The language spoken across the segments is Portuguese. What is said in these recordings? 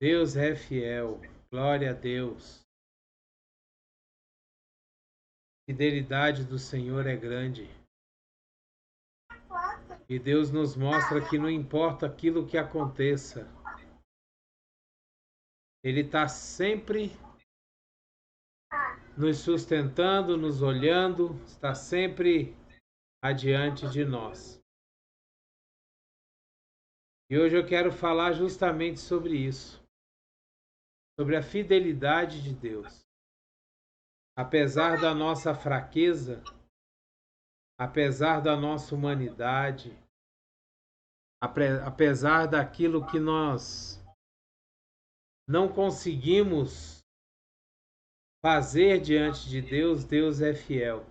Deus é fiel. Glória a Deus. A fidelidade do Senhor é grande. E Deus nos mostra que não importa aquilo que aconteça, Ele está sempre nos sustentando, nos olhando, está sempre adiante de nós. E hoje eu quero falar justamente sobre isso, sobre a fidelidade de Deus. Apesar da nossa fraqueza, apesar da nossa humanidade, apesar daquilo que nós não conseguimos fazer diante de Deus, Deus é fiel.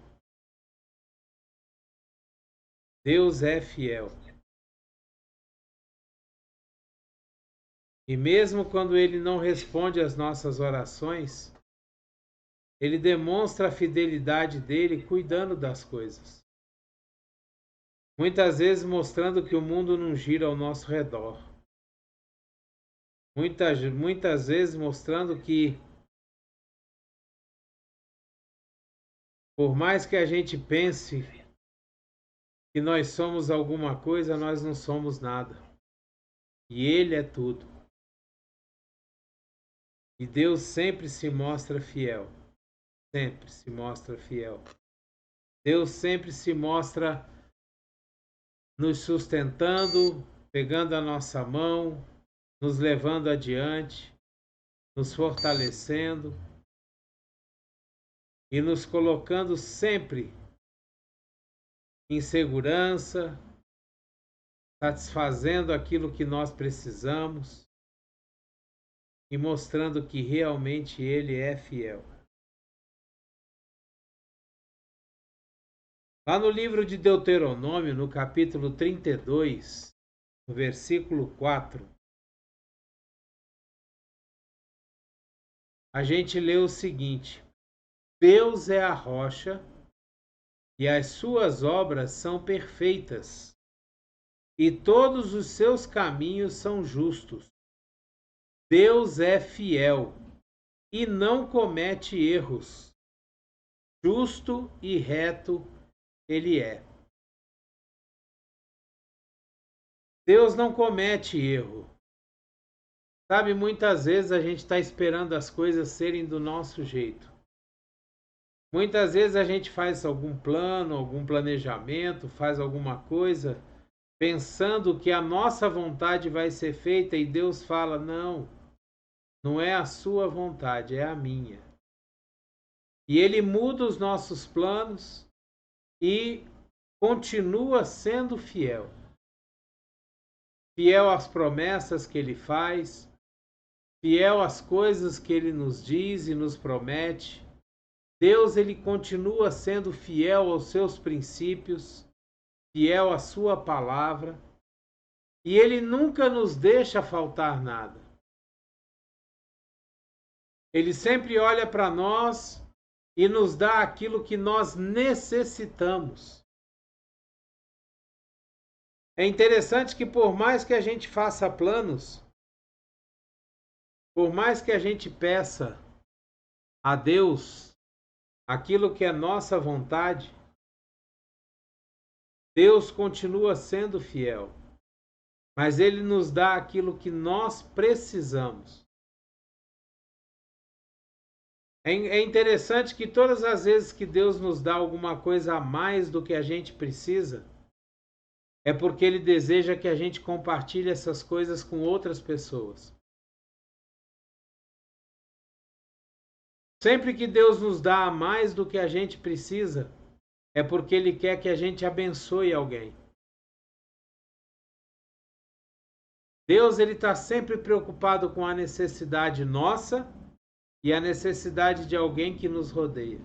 Deus é fiel. E mesmo quando Ele não responde às nossas orações, Ele demonstra a fidelidade dele cuidando das coisas. Muitas vezes mostrando que o mundo não gira ao nosso redor. Muitas vezes mostrando que, por mais que a gente pense que nós somos alguma coisa, nós não somos nada. E Ele é tudo. E Deus sempre se mostra fiel. Sempre se mostra fiel. Deus sempre se mostra nos sustentando, pegando a nossa mão, nos levando adiante, nos fortalecendo e nos colocando sempre em segurança, satisfazendo aquilo que nós precisamos e mostrando que realmente Ele é fiel. Lá no livro de Deuteronômio, no capítulo 32, no versículo 4, a gente lê o seguinte: Deus é a rocha e as suas obras são perfeitas, e todos os seus caminhos são justos. Deus é fiel e não comete erros. Justo e reto Ele é. Deus não comete erro. Sabe, muitas vezes a gente está esperando as coisas serem do nosso jeito. Muitas vezes a gente faz algum plano, algum planejamento, faz alguma coisa, pensando que a nossa vontade vai ser feita e Deus fala: não, não é a sua vontade, é a minha. E Ele muda os nossos planos e continua sendo fiel. Fiel às promessas que Ele faz, fiel às coisas que Ele nos diz e nos promete. Deus, Ele continua sendo fiel aos seus princípios, fiel à sua palavra, e Ele nunca nos deixa faltar nada. Ele sempre olha para nós e nos dá aquilo que nós necessitamos. É interessante que por mais que a gente faça planos, por mais que a gente peça a Deus aquilo que é nossa vontade, Deus continua sendo fiel, mas Ele nos dá aquilo que nós precisamos. É interessante que todas as vezes que Deus nos dá alguma coisa a mais do que a gente precisa, é porque Ele deseja que a gente compartilhe essas coisas com outras pessoas. Sempre que Deus nos dá a mais do que a gente precisa, é porque Ele quer que a gente abençoe alguém. Deus, Ele está sempre preocupado com a necessidade nossa e a necessidade de alguém que nos rodeia.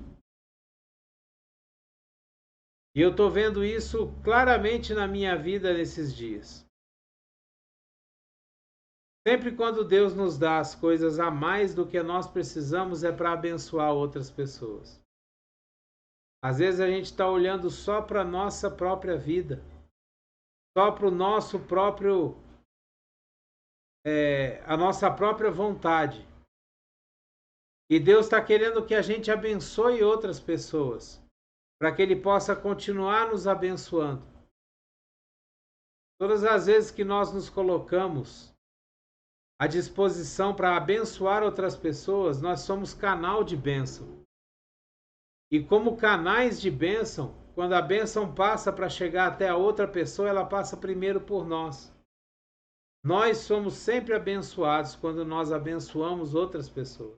E eu estou vendo isso claramente na minha vida nesses dias. Sempre quando Deus nos dá as coisas a mais do que nós precisamos, é para abençoar outras pessoas. Às vezes a gente está olhando só para a nossa própria vida, só para o nosso próprio a nossa própria vontade. E Deus está querendo que a gente abençoe outras pessoas, para que Ele possa continuar nos abençoando. Todas as vezes que nós nos colocamos à disposição para abençoar outras pessoas, nós somos canal de bênção. E como canais de bênção, quando a bênção passa para chegar até a outra pessoa, ela passa primeiro por nós. Nós somos sempre abençoados quando nós abençoamos outras pessoas.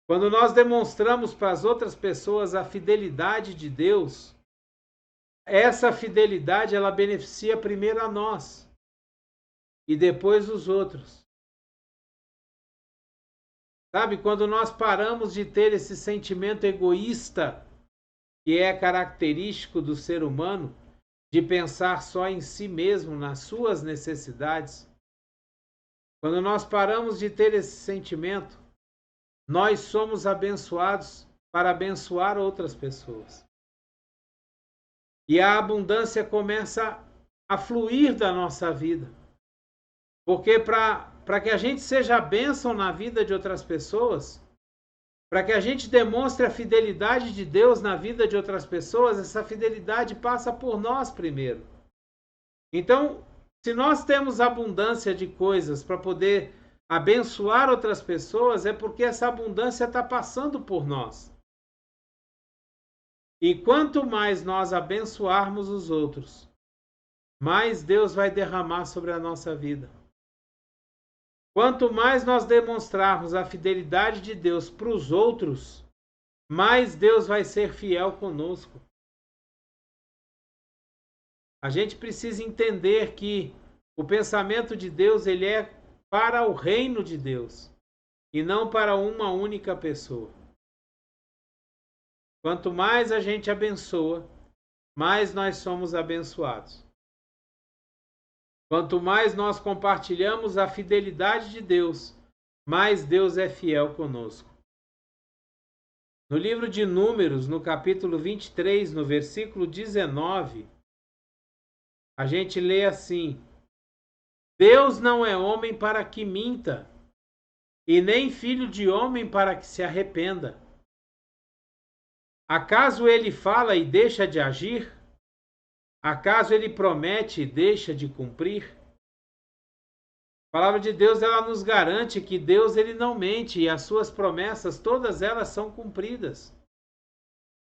Quando nós demonstramos para as outras pessoas a fidelidade de Deus, essa fidelidade ela beneficia primeiro a nós e depois os outros. Sabe, quando nós paramos de ter esse sentimento egoísta, que é característico do ser humano, de pensar só em si mesmo, nas suas necessidades, quando nós paramos de ter esse sentimento, nós somos abençoados para abençoar outras pessoas. E a abundância começa a fluir da nossa vida. Porque para que a gente seja bênção na vida de outras pessoas, para que a gente demonstre a fidelidade de Deus na vida de outras pessoas, essa fidelidade passa por nós primeiro. Então, se nós temos abundância de coisas para poder abençoar outras pessoas, é porque essa abundância está passando por nós. E quanto mais nós abençoarmos os outros, mais Deus vai derramar sobre a nossa vida. Quanto mais nós demonstrarmos a fidelidade de Deus para os outros, mais Deus vai ser fiel conosco. A gente precisa entender que o pensamento de Deus ele é para o reino de Deus e não para uma única pessoa. Quanto mais a gente abençoa, mais nós somos abençoados. Quanto mais nós compartilhamos a fidelidade de Deus, mais Deus é fiel conosco. No livro de Números, no capítulo 23, no versículo 19, a gente lê assim: Deus não é homem para que minta, e nem filho de homem para que se arrependa. Acaso ele fala e deixa de agir? Acaso ele promete e deixa de cumprir? A palavra de Deus ela nos garante que Deus ele não mente e as suas promessas, todas elas são cumpridas.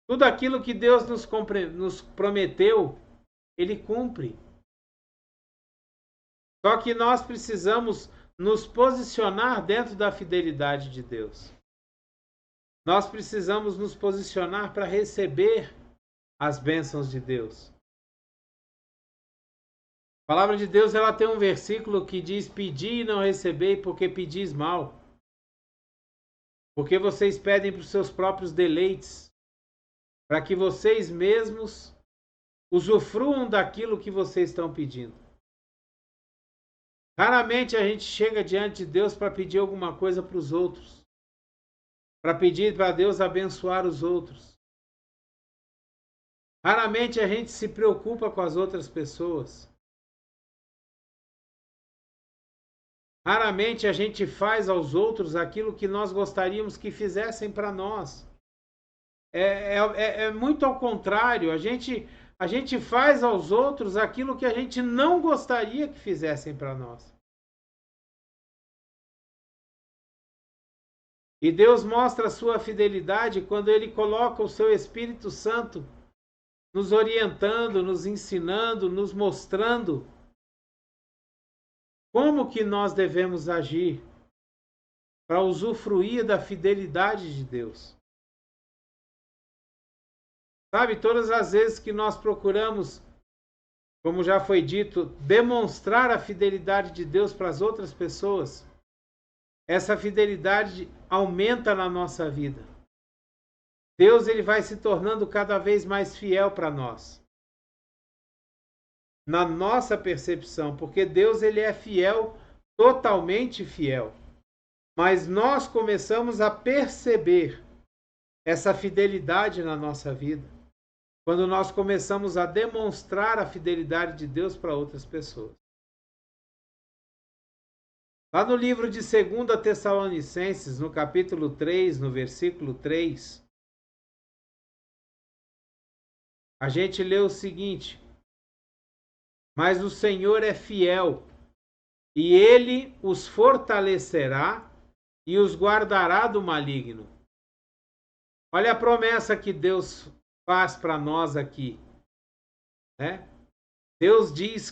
Tudo aquilo que Deus nos prometeu, ele cumpre. Só que nós precisamos nos posicionar dentro da fidelidade de Deus. Nós precisamos nos posicionar para receber as bênçãos de Deus. A palavra de Deus ela tem um versículo que diz: pedi e não recebei porque pedis mal. Porque vocês pedem para os seus próprios deleites, para que vocês mesmos usufruam daquilo que vocês estão pedindo. Raramente a gente chega diante de Deus para pedir alguma coisa para os outros, para pedir para Deus abençoar os outros. Raramente a gente se preocupa com as outras pessoas. Raramente a gente faz aos outros aquilo que nós gostaríamos que fizessem para nós. É muito ao contrário, a gente faz aos outros aquilo que a gente não gostaria que fizessem para nós. E Deus mostra a sua fidelidade quando Ele coloca o seu Espírito Santo nos orientando, nos ensinando, nos mostrando como que nós devemos agir para usufruir da fidelidade de Deus. Sabe, todas as vezes que nós procuramos, como já foi dito, demonstrar a fidelidade de Deus para as outras pessoas, essa fidelidade aumenta na nossa vida. Deus ele vai se tornando cada vez mais fiel para nós. Na nossa percepção, porque Deus ele é fiel, totalmente fiel. Mas nós começamos a perceber essa fidelidade na nossa vida quando nós começamos a demonstrar a fidelidade de Deus para outras pessoas. Lá no livro de 2 Tessalonicenses, no capítulo 3, no versículo 3, a gente lê o seguinte: mas o Senhor é fiel, e ele os fortalecerá e os guardará do maligno. Olha a promessa que Deus faz para nós aqui, né? Jesus diz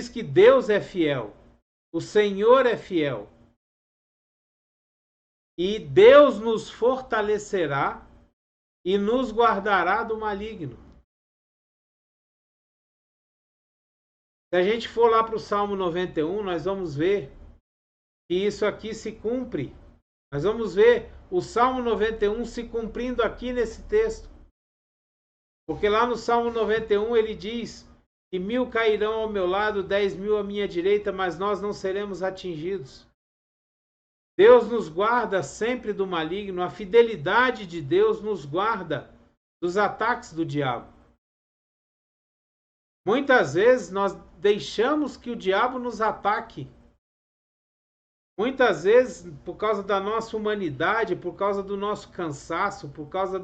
que Deus é fiel, o Senhor é fiel, e Deus nos fortalecerá e nos guardará do maligno. Se a gente for lá para o Salmo 91, nós vamos ver que isso aqui se cumpre. Nós vamos ver o Salmo 91 se cumprindo aqui nesse texto. Porque lá no Salmo 91 ele diz que 1000 cairão ao meu lado, 10.000 à minha direita, mas nós não seremos atingidos. Deus nos guarda sempre do maligno, a fidelidade de Deus nos guarda dos ataques do diabo. Muitas vezes nós deixamos que o diabo nos ataque. Muitas vezes, por causa da nossa humanidade, por causa do nosso cansaço, por causa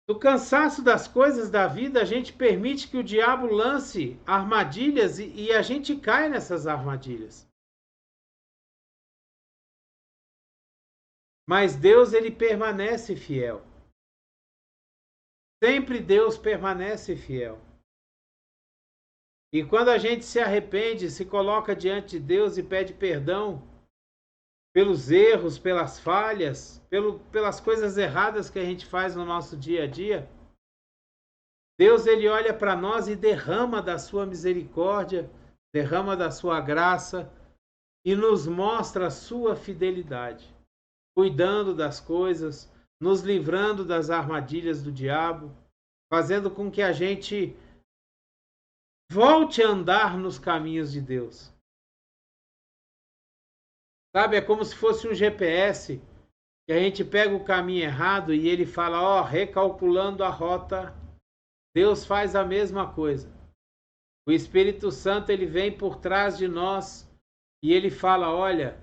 do cansaço das coisas da vida, a gente permite que o diabo lance armadilhas e a gente cai nessas armadilhas. Mas Deus, ele permanece fiel. Sempre Deus permanece fiel. E quando a gente se arrepende, se coloca diante de Deus e pede perdão pelos erros, pelas falhas, pelas coisas erradas que a gente faz no nosso dia a dia, Deus, ele olha para nós e derrama da sua misericórdia, derrama da sua graça e nos mostra a sua fidelidade, cuidando das coisas, nos livrando das armadilhas do diabo, fazendo com que a gente volte a andar nos caminhos de Deus. Sabe, é como se fosse um GPS, que a gente pega o caminho errado e ele fala, ó, recalculando a rota. Deus faz a mesma coisa. O Espírito Santo, ele vem por trás de nós e ele fala, olha,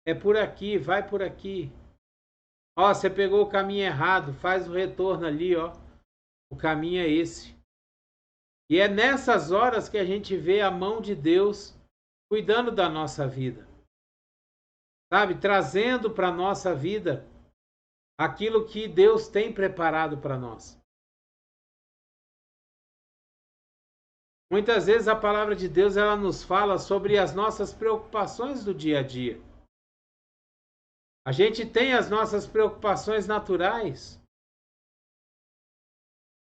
é por aqui, vai por aqui. Ó, você pegou o caminho errado, faz o retorno ali, ó. O caminho é esse. E é nessas horas que a gente vê a mão de Deus cuidando da nossa vida. Sabe, trazendo para a nossa vida aquilo que Deus tem preparado para nós. Muitas vezes a palavra de Deus, ela nos fala sobre as nossas preocupações do dia a dia. A gente tem as nossas preocupações naturais.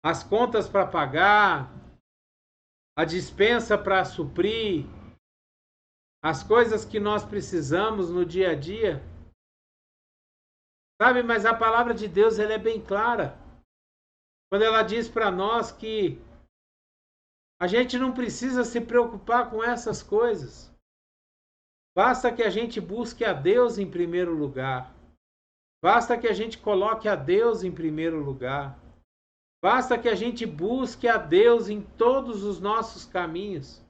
As contas para pagar, a despensa para suprir, as coisas que nós precisamos no dia a dia. Sabe, mas a palavra de Deus, ela é bem clara. Quando ela diz para nós que a gente não precisa se preocupar com essas coisas. Basta que a gente busque a Deus em primeiro lugar. Basta que a gente coloque a Deus em primeiro lugar. Basta que a gente busque a Deus em todos os nossos caminhos.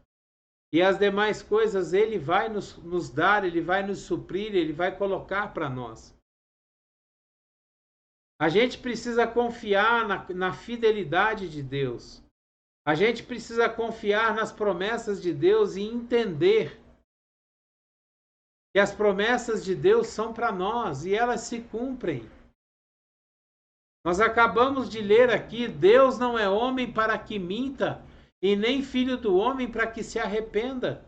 E as demais coisas Ele vai nos dar, Ele vai nos suprir, Ele vai colocar para nós. A gente precisa confiar na fidelidade de Deus. A gente precisa confiar nas promessas de Deus e entender que as promessas de Deus são para nós e elas se cumprem. Nós acabamos de ler aqui, Deus não é homem para que minta, e nem filho do homem para que se arrependa.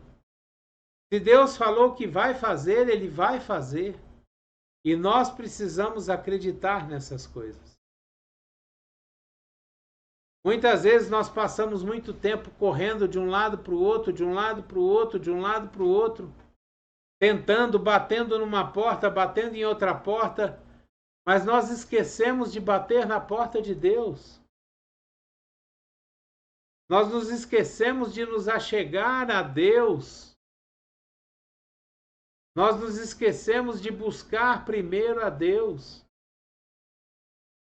Se Deus falou que vai fazer, Ele vai fazer. E nós precisamos acreditar nessas coisas. Muitas vezes nós passamos muito tempo correndo de um lado para o outro, de um lado para o outro, de um lado para o outro, tentando, batendo numa porta, batendo em outra porta, mas nós esquecemos de bater na porta de Deus. Nós nos esquecemos de nos achegar a Deus. Nós nos esquecemos de buscar primeiro a Deus.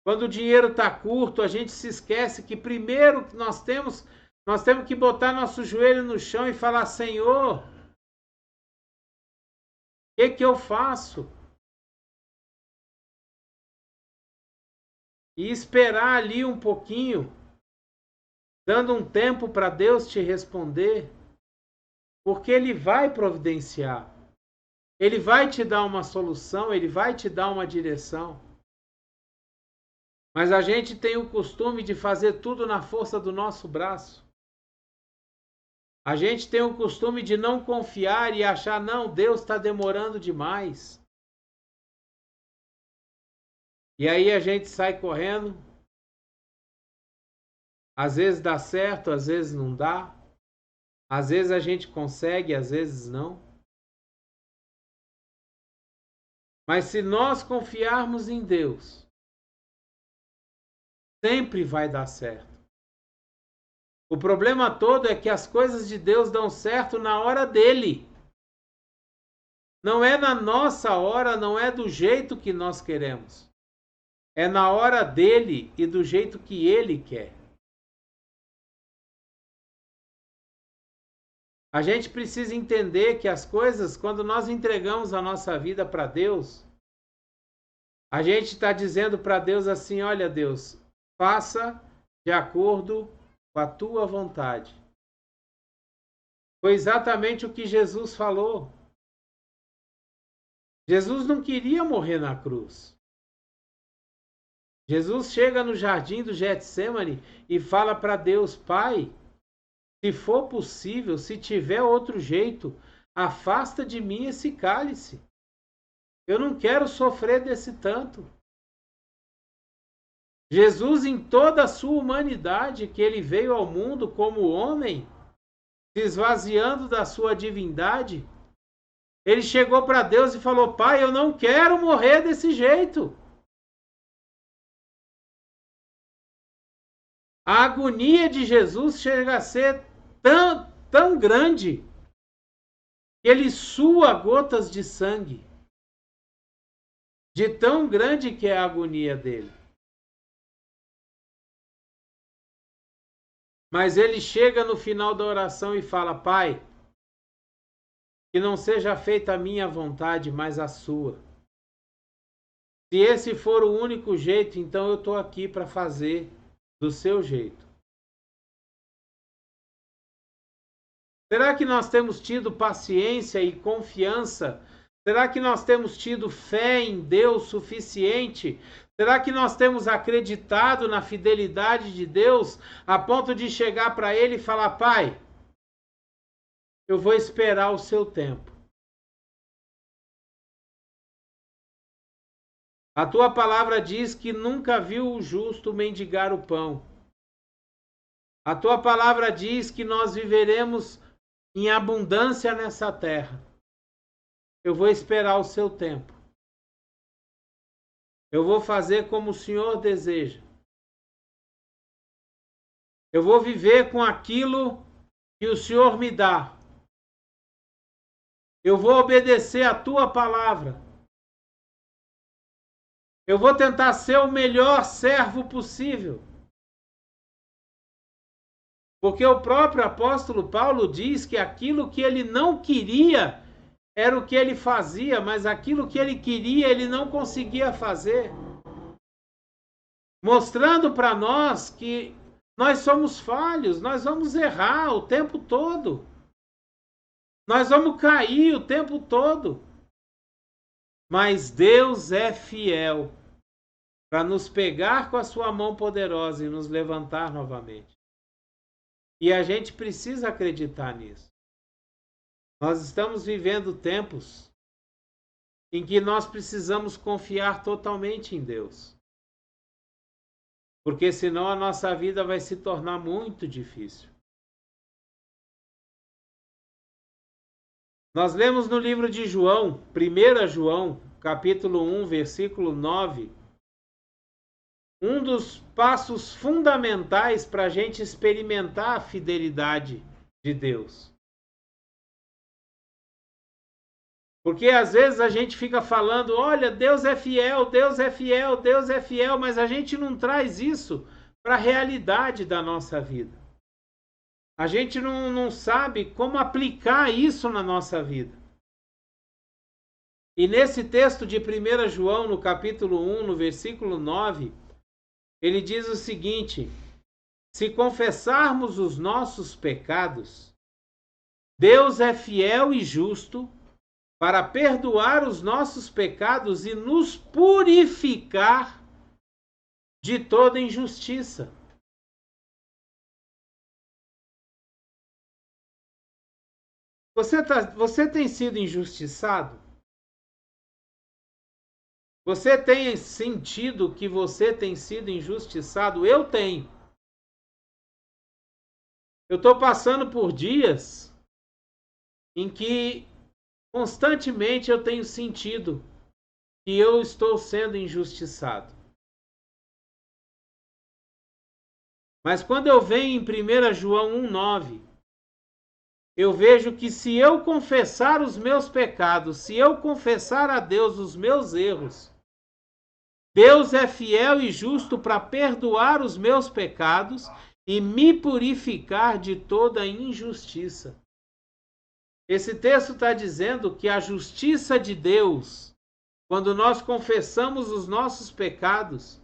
Quando o dinheiro está curto, a gente se esquece que primeiro nós temos Nós temos que botar nosso joelho no chão e falar: Senhor, o que eu faço? E esperar ali um pouquinho, dando um tempo para Deus te responder, porque Ele vai providenciar. Ele vai te dar uma solução, Ele vai te dar uma direção. Mas a gente tem o costume de fazer tudo na força do nosso braço. A gente tem o costume de não confiar e achar: não, Deus está demorando demais. E aí a gente sai correndo. Às vezes dá certo, às vezes não dá. Às vezes a gente consegue, às vezes não. Mas se nós confiarmos em Deus, sempre vai dar certo. O problema todo é que as coisas de Deus dão certo na hora dele. Não é na nossa hora, não é do jeito que nós queremos. É na hora dele e do jeito que ele quer. A gente precisa entender que as coisas, quando nós entregamos a nossa vida para Deus, a gente está dizendo para Deus assim: olha, Deus, faça de acordo com a tua vontade. Foi exatamente o que Jesus falou. Jesus não queria morrer na cruz. Jesus chega no jardim do Getsêmani e fala para Deus: Pai, se for possível, se tiver outro jeito, afasta de mim esse cálice. Eu não quero sofrer desse tanto. Jesus, em toda a sua humanidade, que ele veio ao mundo como homem, se esvaziando da sua divindade, ele chegou para Deus e falou: Pai, eu não quero morrer desse jeito. A agonia de Jesus chega a ser tão grande que ele sua gotas de sangue. De tão grande que é a agonia dele. Mas ele chega no final da oração e fala: Pai, que não seja feita a minha vontade, mas a sua. Se esse for o único jeito, então eu estou aqui para fazer do seu jeito. Será que nós temos tido paciência e confiança? Será que nós temos tido fé em Deus suficiente? Será que nós temos acreditado na fidelidade de Deus a ponto de chegar para Ele e falar: Pai, eu vou esperar o seu tempo. A tua palavra diz que nunca viu o justo mendigar o pão. A tua palavra diz que nós viveremos em abundância nessa terra. Eu vou esperar o seu tempo. Eu vou fazer como o Senhor deseja. Eu vou viver com aquilo que o Senhor me dá. Eu vou obedecer a tua palavra. Eu vou tentar ser o melhor servo possível. Porque o próprio apóstolo Paulo diz que aquilo que ele não queria era o que ele fazia, mas aquilo que ele queria ele não conseguia fazer. Mostrando para nós que nós somos falhos, nós vamos errar o tempo todo. Nós vamos cair o tempo todo. Mas Deus é fiel para nos pegar com a sua mão poderosa e nos levantar novamente. E a gente precisa acreditar nisso. Nós estamos vivendo tempos em que nós precisamos confiar totalmente em Deus. Porque senão a nossa vida vai se tornar muito difícil. Nós lemos no livro de João, 1 João, capítulo 1, versículo 9, um dos passos fundamentais para a gente experimentar a fidelidade de Deus. Porque às vezes a gente fica falando: olha, Deus é fiel, Deus é fiel, Deus é fiel, mas a gente não traz isso para a realidade da nossa vida. A gente não sabe como aplicar isso na nossa vida. E nesse texto de 1 João, no capítulo 1, no versículo 9, ele diz o seguinte: se confessarmos os nossos pecados, Deus é fiel e justo para perdoar os nossos pecados e nos purificar de toda injustiça. Você tem sido injustiçado? Você tem sentido que você tem sido injustiçado? Eu tenho. Eu estou passando por dias em que constantemente eu tenho sentido que eu estou sendo injustiçado. Mas quando eu venho em 1 João 1,9, eu vejo que se eu confessar os meus pecados, se eu confessar a Deus os meus erros, Deus é fiel e justo para perdoar os meus pecados e me purificar de toda injustiça. Esse texto está dizendo que a justiça de Deus, quando nós confessamos os nossos pecados,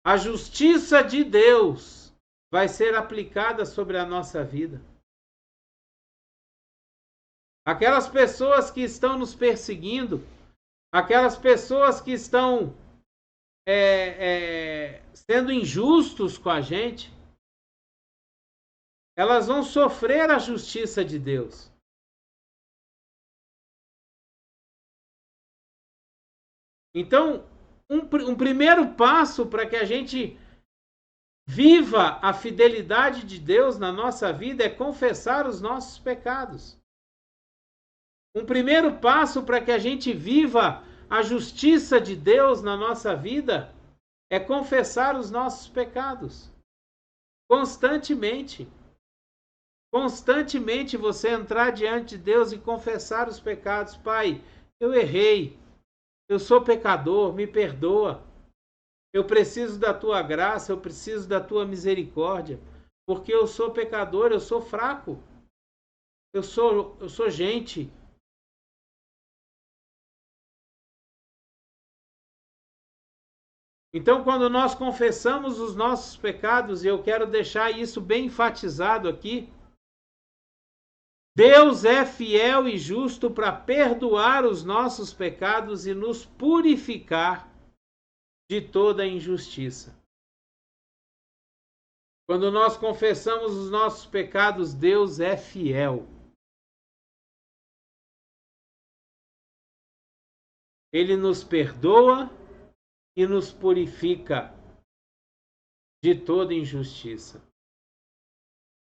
a justiça de Deus vai ser aplicada sobre a nossa vida. Aquelas pessoas que estão nos perseguindo, aquelas pessoas que estão sendo injustos com a gente, elas vão sofrer a justiça de Deus. Então, um primeiro passo para que a gente viva a fidelidade de Deus na nossa vida é confessar os nossos pecados. Um primeiro passo para que a gente viva a justiça de Deus na nossa vida é confessar os nossos pecados. Constantemente. Constantemente você entrar diante de Deus e confessar os pecados. Pai, eu errei. Eu sou pecador, me perdoa. Eu preciso da tua graça, eu preciso da tua misericórdia. Porque eu sou pecador, eu sou fraco. Eu sou gente. Então, quando nós confessamos os nossos pecados, e eu quero deixar isso bem enfatizado aqui, Deus é fiel e justo para perdoar os nossos pecados e nos purificar de toda injustiça. Quando nós confessamos os nossos pecados, Deus é fiel. Ele nos perdoa e nos purifica de toda injustiça.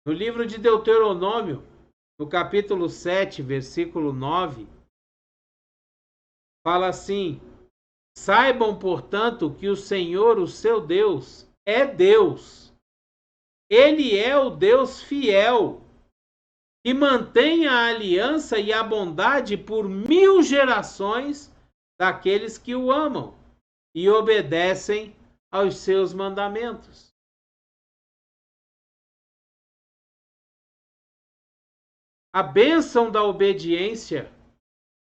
No livro de Deuteronômio, no capítulo 7, versículo 9, fala assim: saibam, portanto, que o Senhor, o seu Deus, é Deus. Ele é o Deus fiel, que mantém a aliança e a bondade por 1000 gerações daqueles que o amam e obedecem aos seus mandamentos. A bênção da obediência,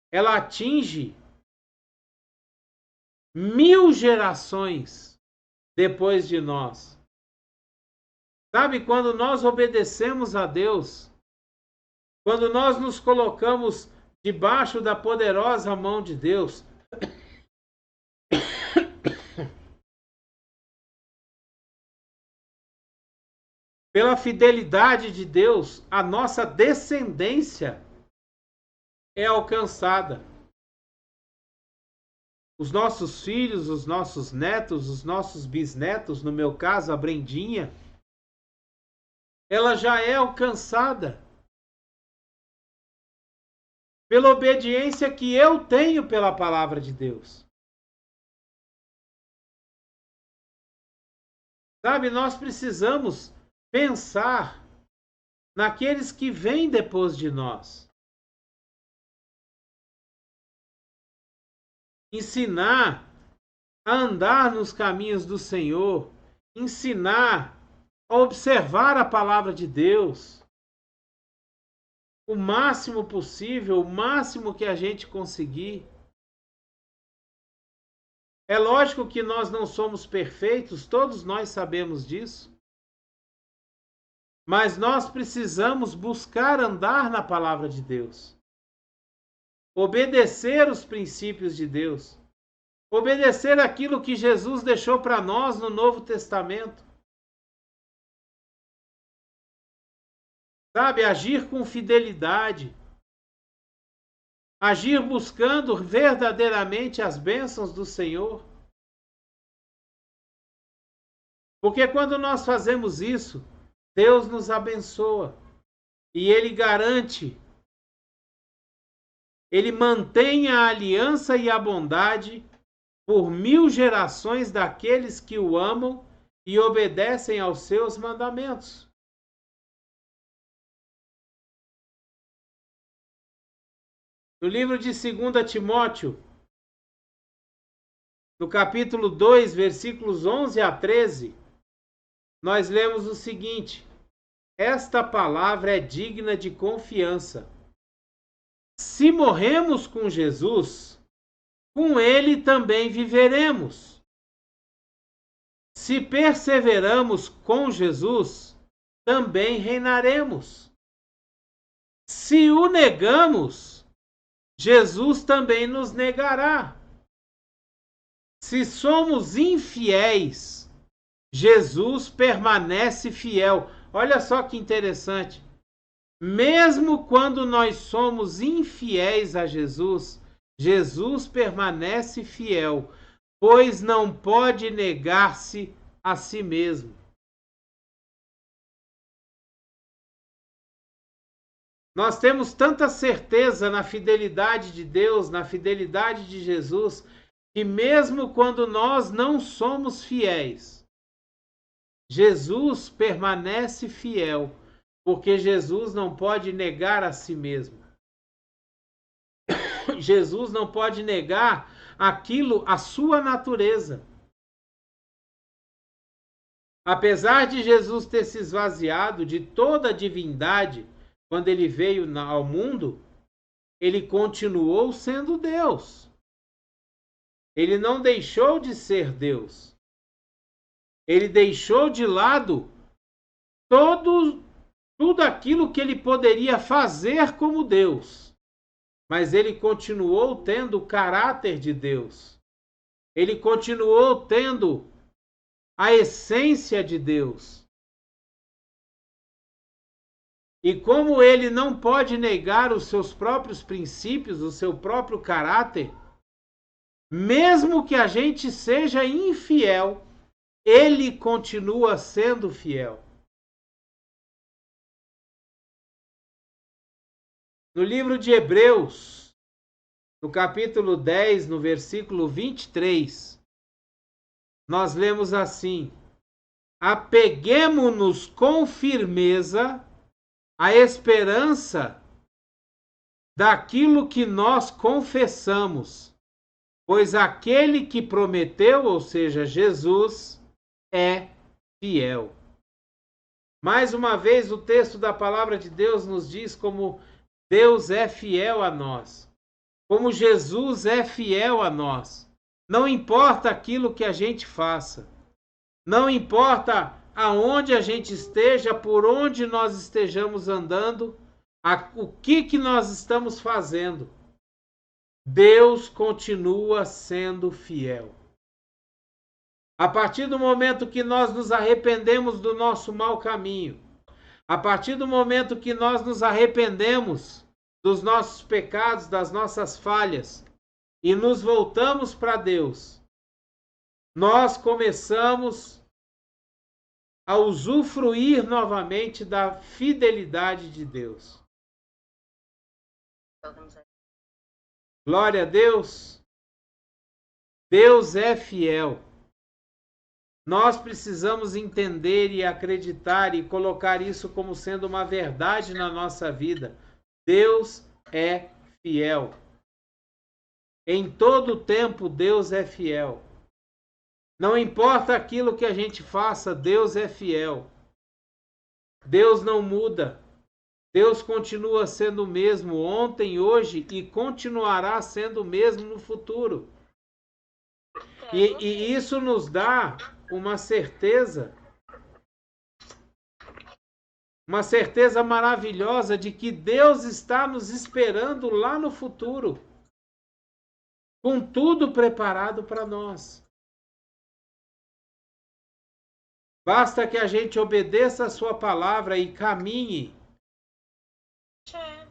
ela atinge 1000 gerações depois de nós. Sabe, quando nós obedecemos a Deus, quando nós nos colocamos debaixo da poderosa mão de Deus, pela fidelidade de Deus, a nossa descendência é alcançada. Os nossos filhos, os nossos netos, os nossos bisnetos, no meu caso, a Brendinha, ela já é alcançada pela obediência que eu tenho pela palavra de Deus. Sabe, nós precisamos pensar naqueles que vêm depois de nós. Ensinar a andar nos caminhos do Senhor, ensinar a observar a palavra de Deus, o máximo possível, o máximo que a gente conseguir. É lógico que nós não somos perfeitos, todos nós sabemos disso. Mas nós precisamos buscar andar na palavra de Deus. Obedecer os princípios de Deus. Obedecer aquilo que Jesus deixou para nós no Novo Testamento. Sabe, agir com fidelidade. Agir buscando verdadeiramente as bênçãos do Senhor. Porque quando nós fazemos isso, Deus nos abençoa. E Ele garante, Ele mantém a aliança e a bondade por 1000 gerações daqueles que o amam e obedecem aos seus mandamentos. No livro de 2 Timóteo, no capítulo 2, versículos 11 a 13, nós lemos o seguinte: esta palavra é digna de confiança. Se morremos com Jesus, com ele também viveremos. Se perseveramos com Jesus, também reinaremos. Se o negamos, Jesus também nos negará. Se somos infiéis, Jesus permanece fiel. Olha só que interessante. Mesmo quando nós somos infiéis a Jesus, Jesus permanece fiel, pois não pode negar-se a si mesmo. Nós temos tanta certeza na fidelidade de Deus, na fidelidade de Jesus, que mesmo quando nós não somos fiéis, Jesus permanece fiel, porque Jesus não pode negar a si mesmo. Jesus não pode negar aquilo, a sua natureza. Apesar de Jesus ter se esvaziado de toda a divindade quando ele veio ao mundo, ele continuou sendo Deus. Ele não deixou de ser Deus. Ele deixou de lado tudo aquilo que ele poderia fazer como Deus. Mas ele continuou tendo o caráter de Deus. Ele continuou tendo a essência de Deus. E como ele não pode negar os seus próprios princípios, o seu próprio caráter, mesmo que a gente seja infiel, ele continua sendo fiel. No livro de Hebreus, no capítulo 10, no versículo 23, nós lemos assim: apeguemo-nos com firmeza à esperança daquilo que nós confessamos, pois aquele que prometeu, ou seja, Jesus, é fiel. Mais uma vez, o texto da palavra de Deus nos diz como Deus é fiel a nós, como Jesus é fiel a nós. Não importa aquilo que a gente faça, não importa aonde a gente esteja, por onde nós estejamos andando, o que nós estamos fazendo, Deus continua sendo fiel. A partir do momento que nós nos arrependemos do nosso mau caminho, a partir do momento que nós nos arrependemos dos nossos pecados, das nossas falhas, e nos voltamos para Deus, nós começamos a usufruir novamente da fidelidade de Deus. Glória a Deus. Deus é fiel. Nós precisamos entender e acreditar e colocar isso como sendo uma verdade na nossa vida. Deus é fiel. Em todo tempo, Deus é fiel. Não importa aquilo que a gente faça, Deus é fiel. Deus não muda. Deus continua sendo o mesmo ontem, hoje e continuará sendo o mesmo no futuro. E isso nos dá uma certeza maravilhosa de que Deus está nos esperando lá no futuro, com tudo preparado para nós. Basta que a gente obedeça a sua palavra e caminhe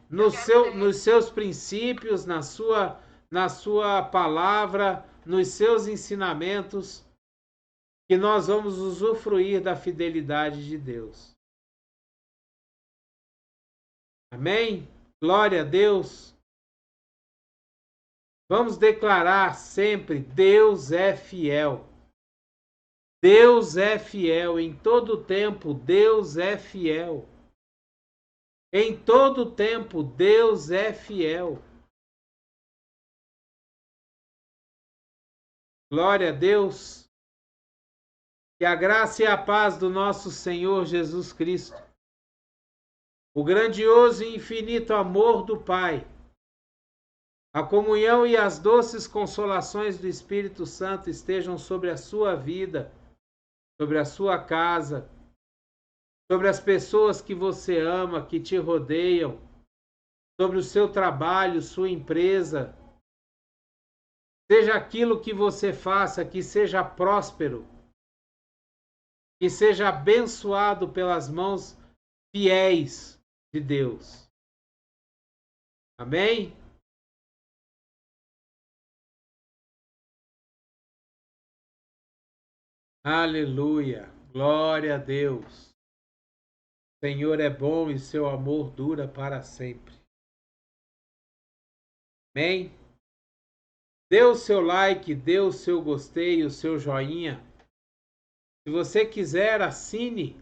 nos seus princípios, na sua palavra, nos seus ensinamentos, que nós vamos usufruir da fidelidade de Deus. Amém? Glória a Deus. Vamos declarar sempre: Deus é fiel. Deus é fiel em todo tempo, Deus é fiel. Em todo tempo, Deus é fiel. Glória a Deus. Que a graça e a paz do nosso Senhor Jesus Cristo, o grandioso e infinito amor do Pai, a comunhão e as doces consolações do Espírito Santo estejam sobre a sua vida, sobre a sua casa, sobre as pessoas que você ama, que te rodeiam, sobre o seu trabalho, sua empresa. Seja aquilo que você faça, que seja próspero, que seja abençoado pelas mãos fiéis de Deus. Amém? Aleluia! Glória a Deus! O Senhor é bom e seu amor dura para sempre. Amém? Dê o seu like, dê o seu gostei, o seu joinha. Se você quiser, assine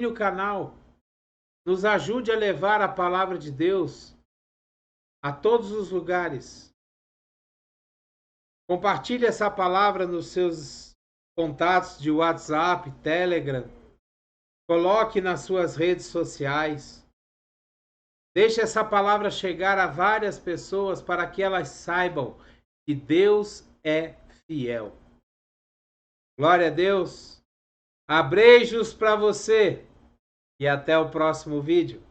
o canal. Nos ajude a levar a palavra de Deus a todos os lugares. Compartilhe essa palavra nos seus contatos de WhatsApp, Telegram. Coloque nas suas redes sociais. Deixe essa palavra chegar a várias pessoas para que elas saibam que Deus é fiel. Glória a Deus. Abreijos para você e até o próximo vídeo.